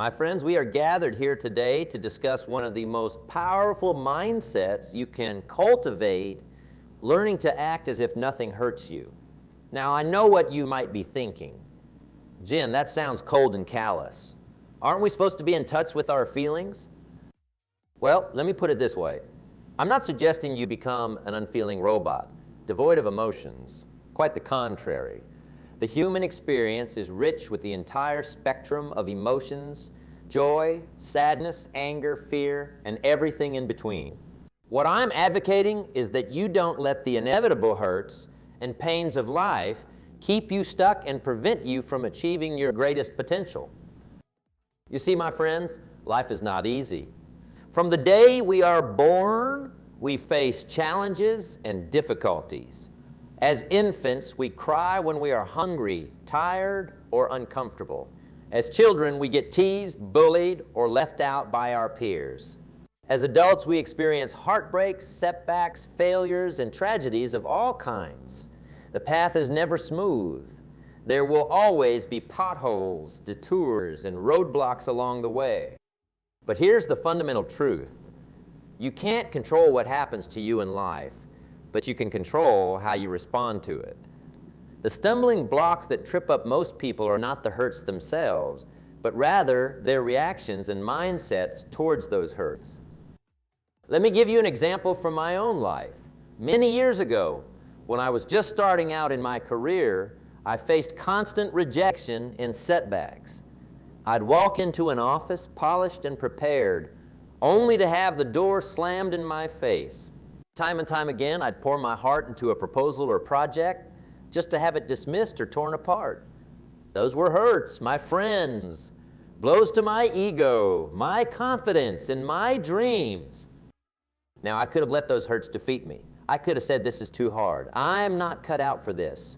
My friends, we are gathered here today to discuss one of the most powerful mindsets you can cultivate, learning to act as if nothing hurts you. Now, I know what you might be thinking. Jim, that sounds cold and callous. Aren't we supposed to be in touch with our feelings? Well, let me put it this way. I'm not suggesting you become an unfeeling robot, devoid of emotions. Quite the contrary. The human experience is rich with the entire spectrum of emotions, joy, sadness, anger, fear, and everything in between. What I'm advocating is that you don't let the inevitable hurts and pains of life keep you stuck and prevent you from achieving your greatest potential. You see, my friends, life is not easy. From the day we are born, we face challenges and difficulties. As infants, we cry when we are hungry, tired, or uncomfortable. As children, we get teased, bullied, or left out by our peers. As adults, we experience heartbreaks, setbacks, failures, and tragedies of all kinds. The path is never smooth. There will always be potholes, detours, and roadblocks along the way. But here's the fundamental truth. You can't control what happens to you in life, but you can control how you respond to it. The stumbling blocks that trip up most people are not the hurts themselves, but rather their reactions and mindsets towards those hurts. Let me give you an example from my own life. Many years ago, when I was just starting out in my career, I faced constant rejection and setbacks. I'd walk into an office polished and prepared, only to have the door slammed in my face. Time and time again, I'd pour my heart into a proposal or project just to have it dismissed or torn apart. Those were hurts, my friends, blows to my ego, my confidence, and my dreams. Now, I could have let those hurts defeat me. I could have said, this is too hard. I'm not cut out for this.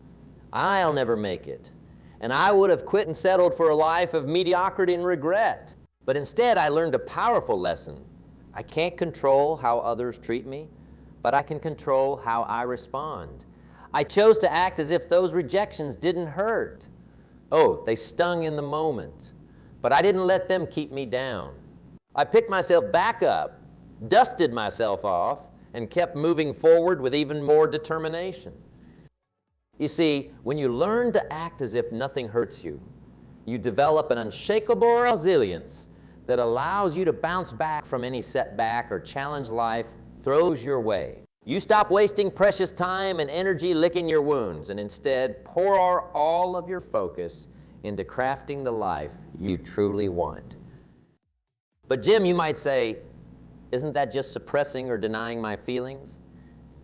I'll never make it. And I would have quit and settled for a life of mediocrity and regret. But instead, I learned a powerful lesson. I can't control how others treat me, but I can control how I respond. I chose to act as if those rejections didn't hurt. Oh, they stung in the moment, but I didn't let them keep me down. I picked myself back up, dusted myself off, and kept moving forward with even more determination. You see, when you learn to act as if nothing hurts you, you develop an unshakable resilience that allows you to bounce back from any setback or challenge life throws your way. You stop wasting precious time and energy licking your wounds and instead pour all of your focus into crafting the life you truly want. But Jim, you might say, isn't that just suppressing or denying my feelings?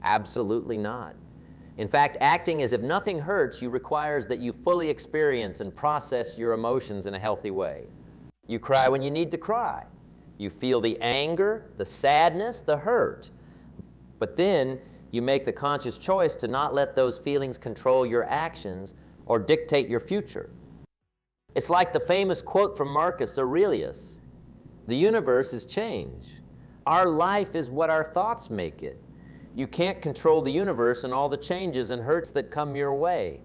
Absolutely not. In fact, acting as if nothing hurts you requires that you fully experience and process your emotions in a healthy way. You cry when you need to cry. You feel the anger, the sadness, the hurt. But then you make the conscious choice to not let those feelings control your actions or dictate your future. It's like the famous quote from Marcus Aurelius, "The universe is change. Our life is what our thoughts make it. You can't control the universe and all the changes and hurts that come your way,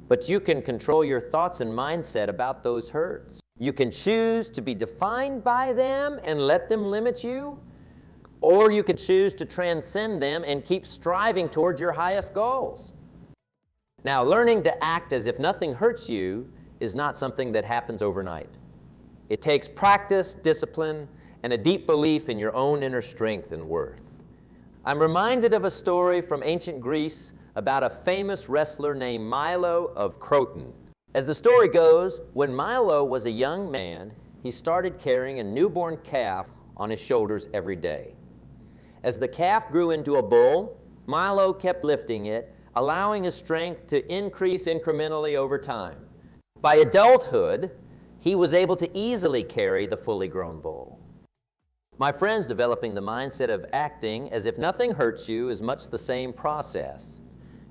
but you can control your thoughts and mindset about those hurts. You can choose to be defined by them and let them limit you, or you can choose to transcend them and keep striving towards your highest goals." Now, learning to act as if nothing hurts you is not something that happens overnight. It takes practice, discipline, and a deep belief in your own inner strength and worth. I'm reminded of a story from ancient Greece about a famous wrestler named Milo of Croton. As the story goes, when Milo was a young man, he started carrying a newborn calf on his shoulders every day. As the calf grew into a bull, Milo kept lifting it, allowing his strength to increase incrementally over time. By adulthood, he was able to easily carry the fully grown bull. My friends, developing the mindset of acting as if nothing hurts you is much the same process.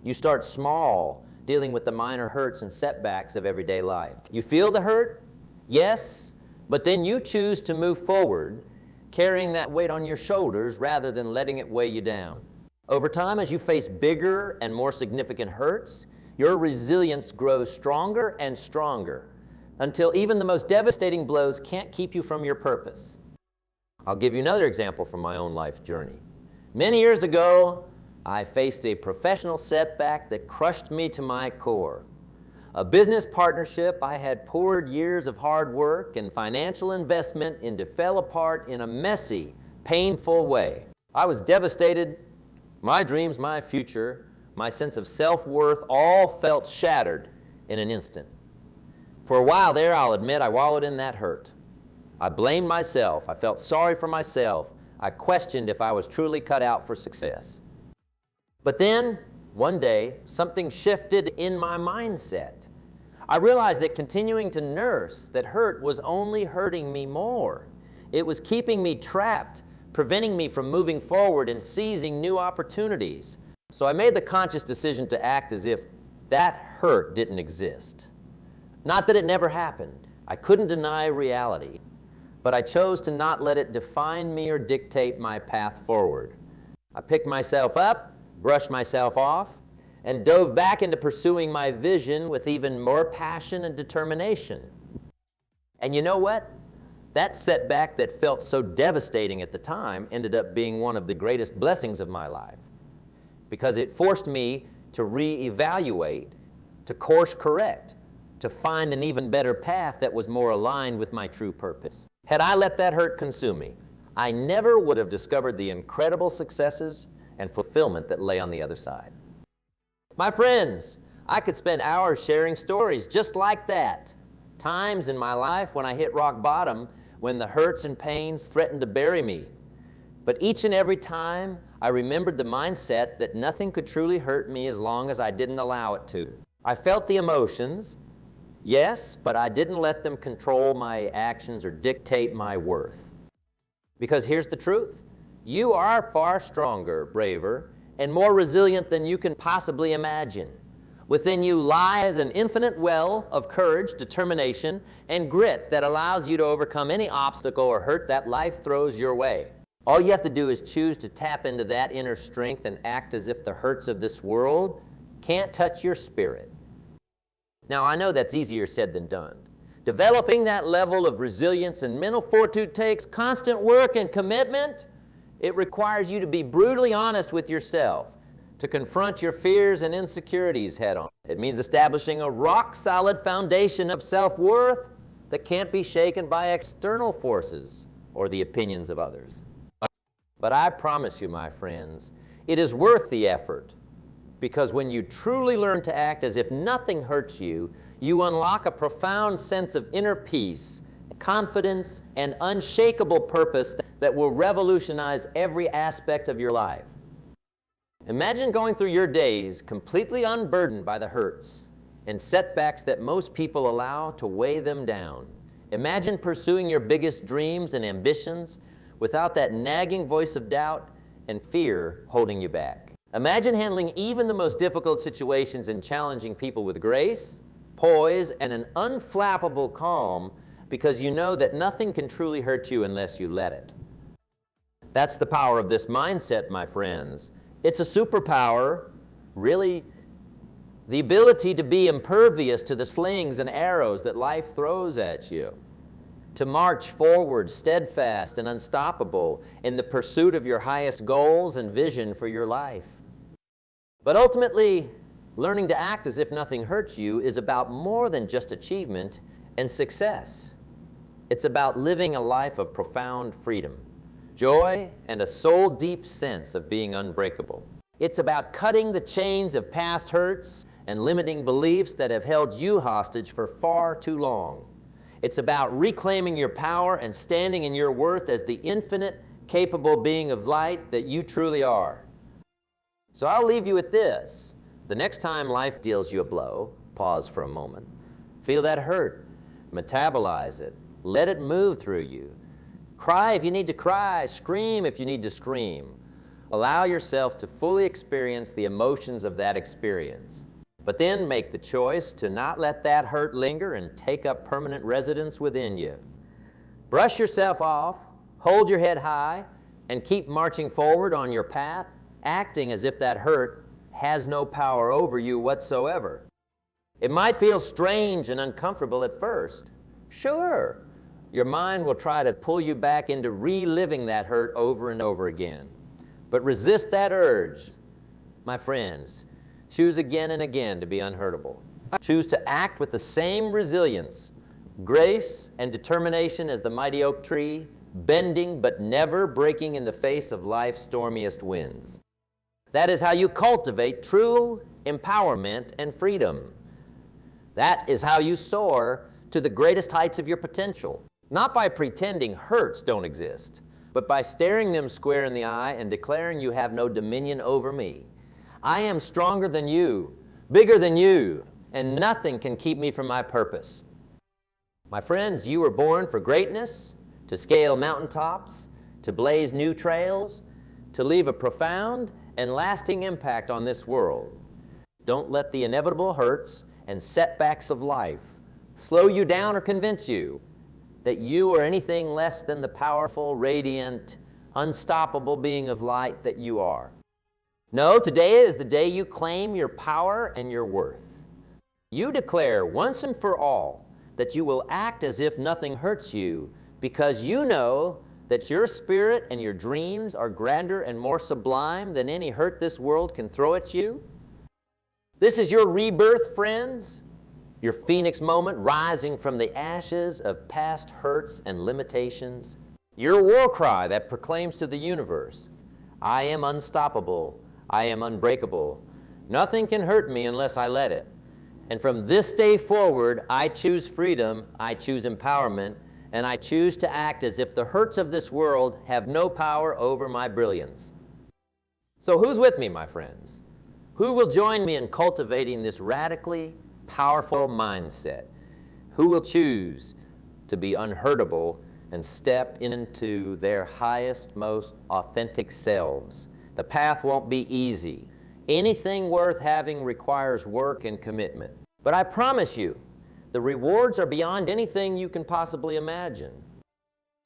You start small, dealing with the minor hurts and setbacks of everyday life. You feel the hurt? Yes, but then you choose to move forward, carrying that weight on your shoulders rather than letting it weigh you down. Over time, as you face bigger and more significant hurts, your resilience grows stronger and stronger. until even the most devastating blows can't keep you from your purpose. I'll give you another example from my own life journey. Many years ago, I faced a professional setback that crushed me to my core. A business partnership I had poured years of hard work and financial investment into fell apart in a messy, painful way. I was devastated. My dreams, my future, my sense of self-worth all felt shattered in an instant. For a while there, I'll admit, I wallowed in that hurt. I blamed myself. I felt sorry for myself. I questioned if I was truly cut out for success. But then, one day, something shifted in my mindset. I realized that continuing to nurse that hurt was only hurting me more. It was keeping me trapped, preventing me from moving forward and seizing new opportunities. So I made the conscious decision to act as if that hurt didn't exist. Not that it never happened. I couldn't deny reality. But I chose to not let it define me or dictate my path forward. I picked myself up, brushed myself off, and dove back into pursuing my vision with even more passion and determination. And you know what? That setback that felt so devastating at the time ended up being one of the greatest blessings of my life, because it forced me to reevaluate, to course correct, to find an even better path that was more aligned with my true purpose. Had I let that hurt consume me, I never would have discovered the incredible successes and fulfillment that lay on the other side. My friends, I could spend hours sharing stories just like that. Times in my life when I hit rock bottom, when the hurts and pains threatened to bury me. But each and every time, I remembered the mindset that nothing could truly hurt me as long as I didn't allow it to. I felt the emotions, yes, but I didn't let them control my actions or dictate my worth. Because here's the truth. You are far stronger, braver, and more resilient than you can possibly imagine. Within you lies an infinite well of courage, determination, and grit that allows you to overcome any obstacle or hurt that life throws your way. All you have to do is choose to tap into that inner strength and act as if the hurts of this world can't touch your spirit. Now, I know that's easier said than done. Developing that level of resilience and mental fortitude takes constant work and commitment. It requires you to be brutally honest with yourself, to confront your fears and insecurities head on. It means establishing a rock-solid foundation of self-worth that can't be shaken by external forces or the opinions of others. But I promise you, my friends, it is worth the effort, because when you truly learn to act as if nothing hurts you, you unlock a profound sense of inner peace, confidence, and unshakable purpose that will revolutionize every aspect of your life. Imagine going through your days completely unburdened by the hurts and setbacks that most people allow to weigh them down. Imagine pursuing your biggest dreams and ambitions without that nagging voice of doubt and fear holding you back. Imagine handling even the most difficult situations and challenging people with grace, poise, and an unflappable calm, because you know that nothing can truly hurt you unless you let it. That's the power of this mindset, my friends. It's a superpower, really, the ability to be impervious to the slings and arrows that life throws at you, to march forward steadfast and unstoppable in the pursuit of your highest goals and vision for your life. But ultimately, learning to act as if nothing hurts you is about more than just achievement and success. It's about living a life of profound freedom, joy, and a soul-deep sense of being unbreakable. It's about cutting the chains of past hurts and limiting beliefs that have held you hostage for far too long. It's about reclaiming your power and standing in your worth as the infinite, capable being of light that you truly are. So I'll leave you with this. The next time life deals you a blow, pause for a moment. Feel that hurt. Metabolize it. Let it move through you. Cry if you need to cry. Scream if you need to scream. Allow yourself to fully experience the emotions of that experience. But then make the choice to not let that hurt linger and take up permanent residence within you. Brush yourself off, hold your head high, and keep marching forward on your path, acting as if that hurt has no power over you whatsoever. It might feel strange and uncomfortable at first, Sure, your mind will try to pull you back into reliving that hurt over and over again. But resist that urge. My friends, choose again and again to be unhurtable. Choose to act with the same resilience, grace, and determination as the mighty oak tree, bending but never breaking in the face of life's stormiest winds. That is how you cultivate true empowerment and freedom. That is how you soar to the greatest heights of your potential, not by pretending hurts don't exist, but by staring them square in the eye and declaring you have no dominion over me. I am stronger than you, bigger than you, and nothing can keep me from my purpose. My friends, you were born for greatness, to scale mountaintops, to blaze new trails, to leave a profound and lasting impact on this world. Don't let the inevitable hurts and setbacks of life slow you down or convince you that you are anything less than the powerful, radiant, unstoppable being of light that you are. No, today is the day you claim your power and your worth. You declare once and for all that you will act as if nothing hurts you because you know that your spirit and your dreams are grander and more sublime than any hurt this world can throw at you. This is your rebirth, friends, your phoenix moment rising from the ashes of past hurts and limitations. Your war cry that proclaims to the universe, I am unstoppable, I am unbreakable. Nothing can hurt me unless I let it. And from this day forward, I choose freedom, I choose empowerment, and I choose to act as if the hurts of this world have no power over my brilliance. So who's with me, my friends? Who will join me in cultivating this radically powerful mindset? Who will choose to be unhurtable and step into their highest, most authentic selves? The path won't be easy. Anything worth having requires work and commitment. But I promise you, the rewards are beyond anything you can possibly imagine.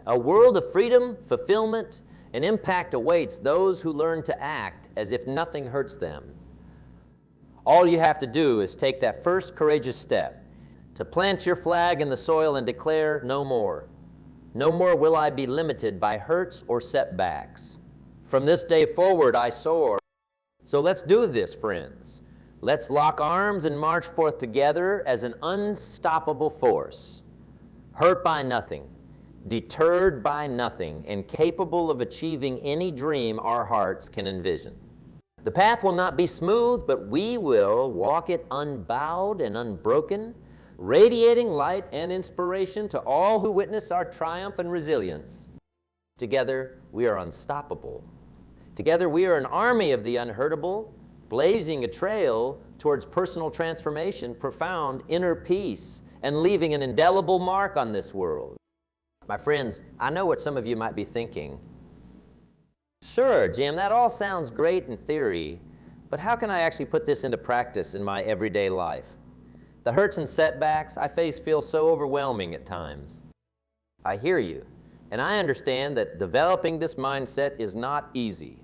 A world of freedom, fulfillment, and impact awaits those who learn to act as if nothing hurts them. All you have to do is take that first courageous step, to plant your flag in the soil and declare no more. No more will I be limited by hurts or setbacks. From this day forward, I soar. So let's do this, friends. Let's lock arms and march forth together as an unstoppable force, hurt by nothing, deterred by nothing, and capable of achieving any dream our hearts can envision. The path will not be smooth, but we will walk it unbowed and unbroken, radiating light and inspiration to all who witness our triumph and resilience. Together, we are unstoppable. Together, we are an army of the unhurtable, blazing a trail towards personal transformation, profound inner peace, and leaving an indelible mark on this world. My friends, I know what some of you might be thinking. Sure, Jim, that all sounds great in theory, but how can I actually put this into practice in my everyday life? The hurts and setbacks I face feel so overwhelming at times. I hear you, and I understand that developing this mindset is not easy.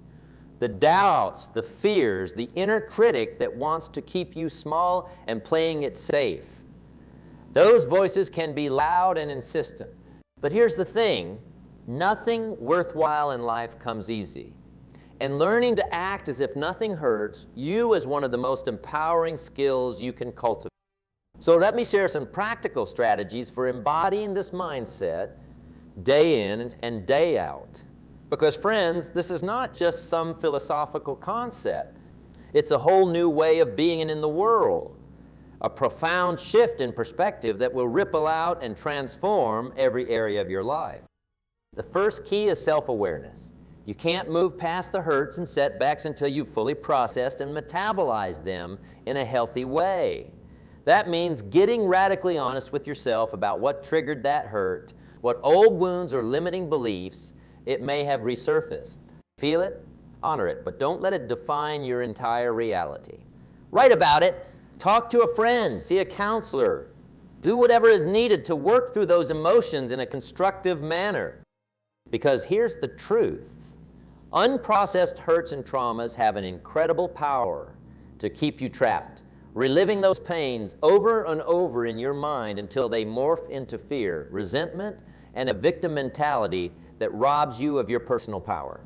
The doubts, the fears, the inner critic that wants to keep you small and playing it safe. Those voices can be loud and insistent. But here's the thing, nothing worthwhile in life comes easy. And learning to act as if nothing hurts you is one of the most empowering skills you can cultivate. So let me share some practical strategies for embodying this mindset day in and day out. Because friends, this is not just some philosophical concept. It's a whole new way of being in the world. A profound shift in perspective that will ripple out and transform every area of your life. The first key is self-awareness. You can't move past the hurts and setbacks until you've fully processed and metabolized them in a healthy way. That means getting radically honest with yourself about what triggered that hurt, what old wounds or limiting beliefs it may have resurfaced. Feel it, honor it, but don't let it define your entire reality. Write about it, talk to a friend, see a counselor. Do whatever is needed to work through those emotions in a constructive manner. Because here's the truth. Unprocessed hurts and traumas have an incredible power to keep you trapped, reliving those pains over and over in your mind until they morph into fear, resentment, and a victim mentality that robs you of your personal power.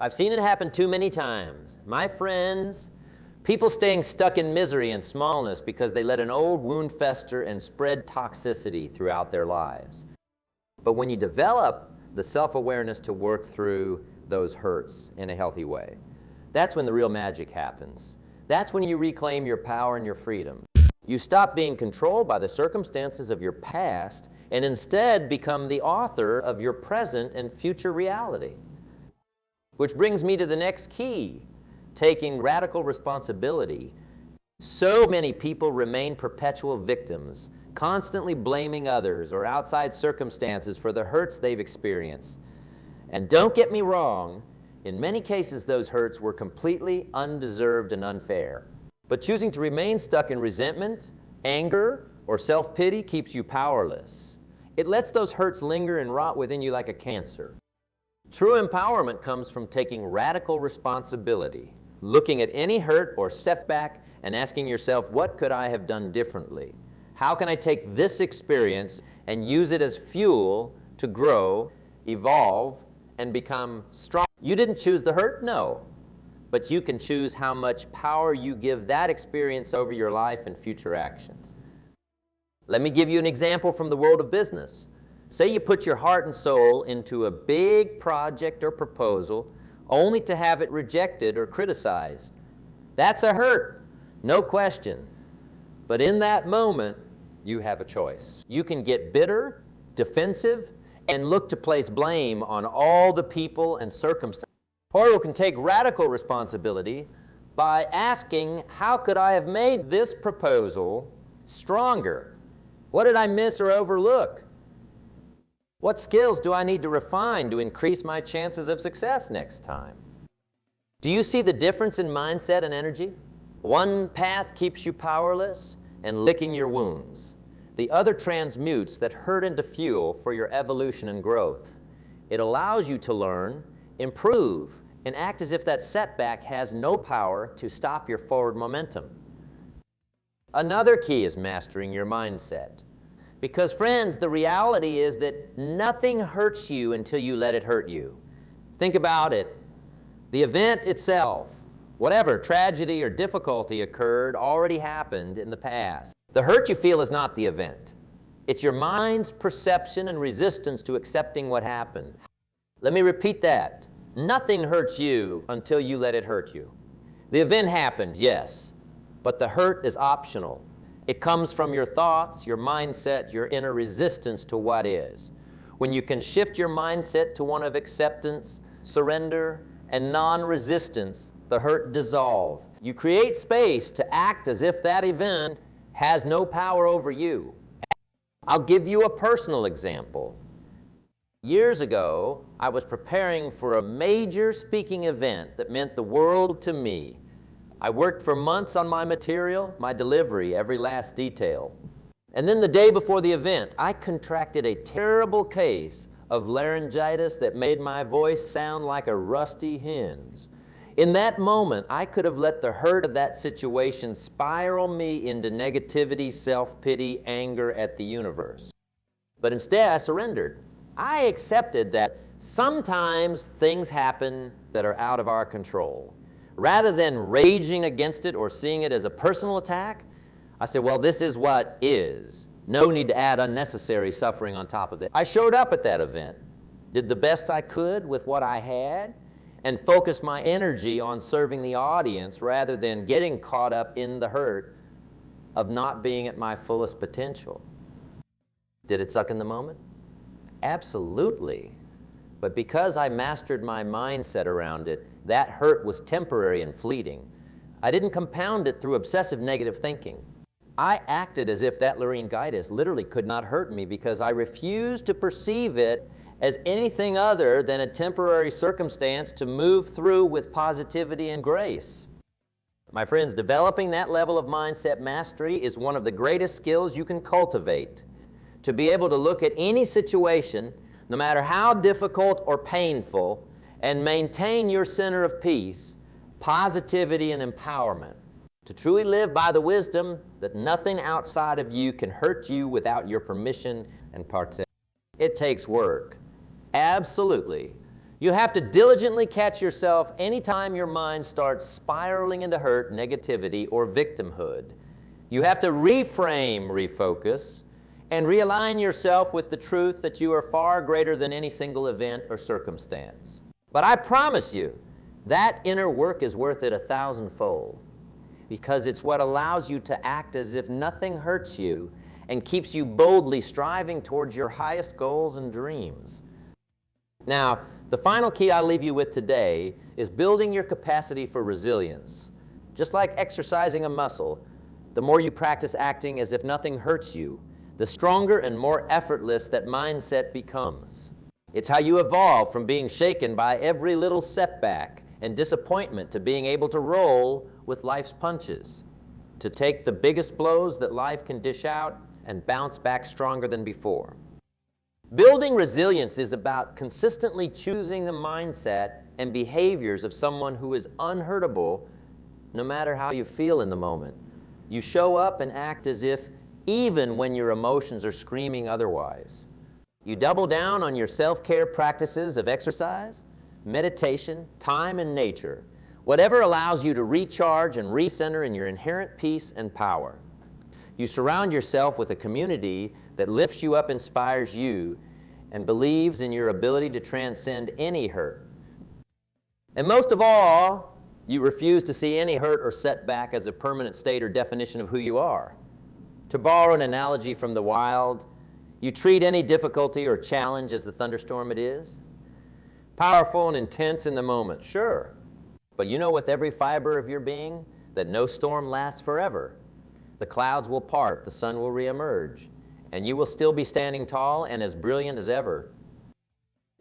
I've seen it happen too many times. My friends, people staying stuck in misery and smallness because they let an old wound fester and spread toxicity throughout their lives. But when you develop the self-awareness to work through those hurts in a healthy way, that's when the real magic happens. That's when you reclaim your power and your freedom. You stop being controlled by the circumstances of your past and instead become the author of your present and future reality. Which brings me to the next key, taking radical responsibility. So many people remain perpetual victims, constantly blaming others or outside circumstances for the hurts they've experienced. And don't get me wrong, in many cases those hurts were completely undeserved and unfair. But choosing to remain stuck in resentment, anger, or self-pity keeps you powerless. It lets those hurts linger and rot within you like a cancer. True empowerment comes from taking radical responsibility, looking at any hurt or setback and asking yourself, what could I have done differently? How can I take this experience and use it as fuel to grow, evolve, and become strong? You didn't choose the hurt? No. But you can choose how much power you give that experience over your life and future actions. Let me give you an example from the world of business. Say you put your heart and soul into a big project or proposal only to have it rejected or criticized. That's a hurt, no question. But in that moment, you have a choice. You can get bitter, defensive, and look to place blame on all the people and circumstances. Or you can take radical responsibility by asking, how could I have made this proposal stronger? What did I miss or overlook? What skills do I need to refine to increase my chances of success next time? Do you see the difference in mindset and energy? One path keeps you powerless and licking your wounds. The other transmutes that hurt into fuel for your evolution and growth. It allows you to learn, improve, and act as if that setback has no power to stop your forward momentum. Another key is mastering your mindset. Because friends, the reality is that nothing hurts you until you let it hurt you. Think about it. The event itself, whatever tragedy or difficulty occurred, already happened in the past. The hurt you feel is not the event. It's your mind's perception and resistance to accepting what happened. Let me repeat that. Nothing hurts you until you let it hurt you. The event happened, yes, but the hurt is optional. It comes from your thoughts, your mindset, your inner resistance to what is. When you can shift your mindset to one of acceptance, surrender, and non-resistance, the hurt dissolves. You create space to act as if that event has no power over you. I'll give you a personal example. Years ago, I was preparing for a major speaking event that meant the world to me. I worked for months on my material, my delivery, every last detail. And then the day before the event, I contracted a terrible case of laryngitis that made my voice sound like a rusty hinge. In that moment, I could have let the hurt of that situation spiral me into negativity, self-pity, anger at the universe. But instead, I surrendered. I accepted that sometimes things happen that are out of our control. Rather than raging against it or seeing it as a personal attack, I said, well, this is what is. No need to add unnecessary suffering on top of it. I showed up at that event, did the best I could with what I had, and focused my energy on serving the audience rather than getting caught up in the hurt of not being at my fullest potential. Did it suck in the moment? Absolutely. But because I mastered my mindset around it, that hurt was temporary and fleeting. I didn't compound it through obsessive negative thinking. I acted as if that laryngitis literally could not hurt me because I refused to perceive it as anything other than a temporary circumstance to move through with positivity and grace. My friends, developing that level of mindset mastery is one of the greatest skills you can cultivate. To be able to look at any situation, no matter how difficult or painful, and maintain your center of peace, positivity, and empowerment. To truly live by the wisdom that nothing outside of you can hurt you without your permission and participation. It takes work. Absolutely. You have to diligently catch yourself anytime your mind starts spiraling into hurt, negativity, or victimhood. You have to reframe, refocus, and realign yourself with the truth that you are far greater than any single event or circumstance. But I promise you, that inner work is worth it 1,000-fold, because it's what allows you to act as if nothing hurts you and keeps you boldly striving towards your highest goals and dreams. Now, the final key I'll leave you with today is building your capacity for resilience. Just like exercising a muscle, the more you practice acting as if nothing hurts you, the stronger and more effortless that mindset becomes. It's how you evolve from being shaken by every little setback and disappointment to being able to roll with life's punches, to take the biggest blows that life can dish out and bounce back stronger than before. Building resilience is about consistently choosing the mindset and behaviors of someone who is unhurtable no matter how you feel in the moment. You show up and act as if even when your emotions are screaming otherwise. You double down on your self-care practices of exercise, meditation, time, and nature, whatever allows you to recharge and recenter in your inherent peace and power. You surround yourself with a community that lifts you up, inspires you, and believes in your ability to transcend any hurt. And most of all, you refuse to see any hurt or setback as a permanent state or definition of who you are. To borrow an analogy from the wild, you treat any difficulty or challenge as the thunderstorm it is. Powerful and intense in the moment, sure. But you know with every fiber of your being that no storm lasts forever. The clouds will part, the sun will reemerge, and you will still be standing tall and as brilliant as ever.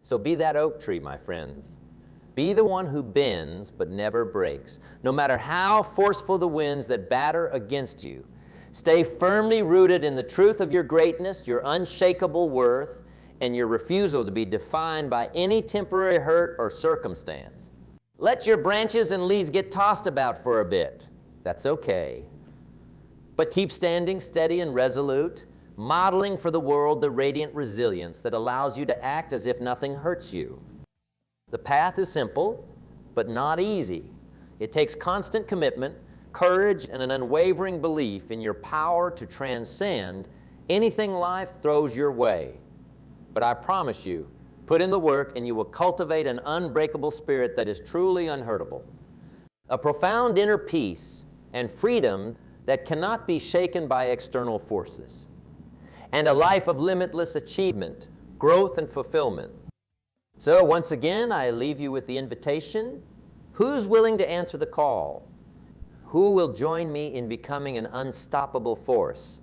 So be that oak tree, my friends. Be the one who bends but never breaks. No matter how forceful the winds that batter against you, stay firmly rooted in the truth of your greatness, your unshakable worth, and your refusal to be defined by any temporary hurt or circumstance. Let your branches and leaves get tossed about for a bit. That's okay. But keep standing steady and resolute, modeling for the world the radiant resilience that allows you to act as if nothing hurts you. The path is simple, but not easy. It takes constant commitment, courage, and an unwavering belief in your power to transcend anything life throws your way. But I promise you, put in the work and you will cultivate an unbreakable spirit that is truly unhurtable. A profound inner peace and freedom that cannot be shaken by external forces. And a life of limitless achievement, growth, and fulfillment. So once again, I leave you with the invitation. Who's willing to answer the call? Who will join me in becoming an unstoppable force,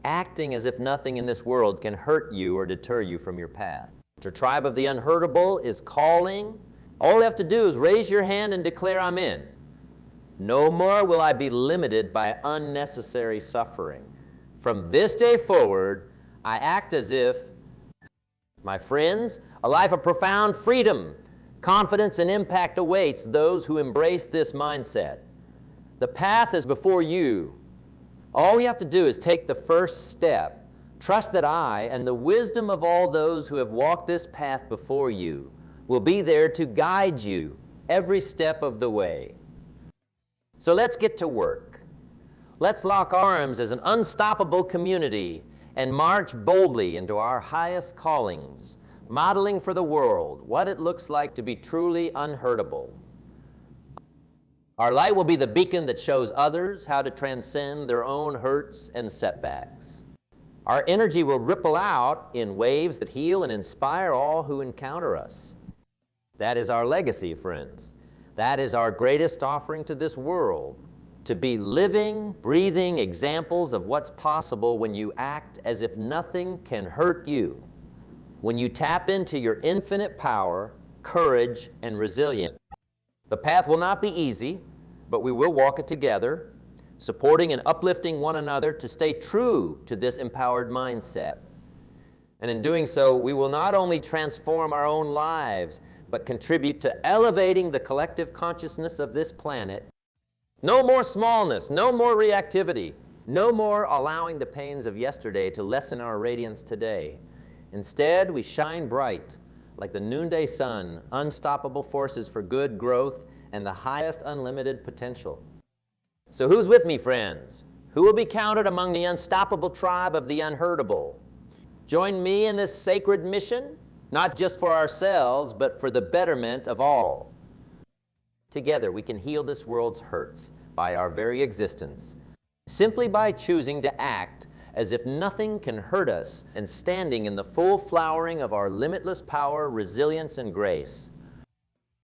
acting as if nothing in this world can hurt you or deter you from your path? The tribe of the unhurtable is calling. All you have to do is raise your hand and declare, I'm in. No more will I be limited by unnecessary suffering. From this day forward, I act as if, my friends, a life of profound freedom, confidence, and impact awaits those who embrace this mindset. The path is before you. All you have to do is take the first step. Trust that I and the wisdom of all those who have walked this path before you will be there to guide you every step of the way. So let's get to work. Let's lock arms as an unstoppable community and march boldly into our highest callings, modeling for the world what it looks like to be truly unhurtable. Our light will be the beacon that shows others how to transcend their own hurts and setbacks. Our energy will ripple out in waves that heal and inspire all who encounter us. That is our legacy, friends. That is our greatest offering to this world, to be living, breathing examples of what's possible when you act as if nothing can hurt you, when you tap into your infinite power, courage, and resilience. The path will not be easy, but we will walk it together, supporting and uplifting one another to stay true to this empowered mindset. And in doing so, we will not only transform our own lives, but contribute to elevating the collective consciousness of this planet No more smallness, no more reactivity, no more allowing the pains of yesterday to lessen our radiance today. Instead, we shine bright like the noonday sun, unstoppable forces for good growth and the highest unlimited potential. So who's with me, friends? Who will be counted among the unstoppable tribe of the unhurtable? Join me in this sacred mission, not just for ourselves, but for the betterment of all. Together, we can heal this world's hurts by our very existence, simply by choosing to act as if nothing can hurt us and standing in the full flowering of our limitless power, resilience, and grace.